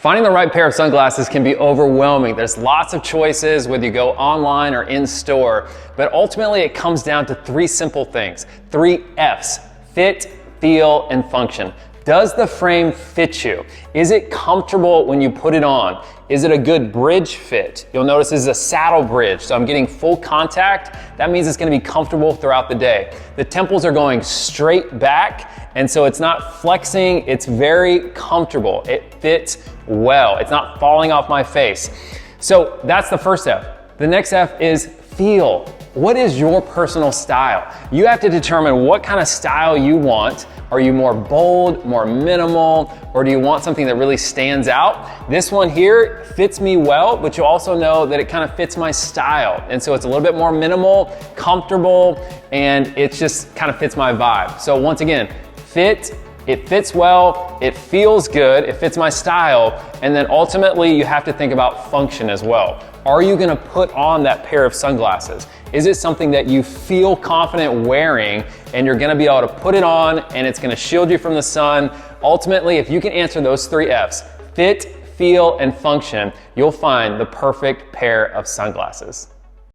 Finding the right pair of sunglasses can be overwhelming. There's lots of choices, whether you go online or in store, but ultimately it comes down to three simple things. 3 F's: fit, feel, and function. Does the frame fit you? Is it comfortable when you put it on? Is it a good bridge fit? You'll notice this is a saddle bridge, so I'm getting full contact. That means it's gonna be comfortable throughout the day. The temples are going straight back, and so it's not flexing, it's very comfortable. It fits well. It's not falling off my face. So that's the first F. The next F is feel. What is your personal style? You have to determine what kind of style you want. Are you more bold, more minimal, or do you want something that really stands out? This one here fits me well, but you also know that it kind of fits my style. And so it's a little bit more minimal, comfortable, and it just kind of fits my vibe. So once again, fit, it fits well, it feels good, it fits my style, and then ultimately you have to think about function as well. Are you gonna put on that pair of sunglasses? Is it something that you feel confident wearing and you're gonna be able to put it on and it's gonna shield you from the sun? Ultimately, if you can answer those 3 F's, fit, feel, and function, you'll find the perfect pair of sunglasses.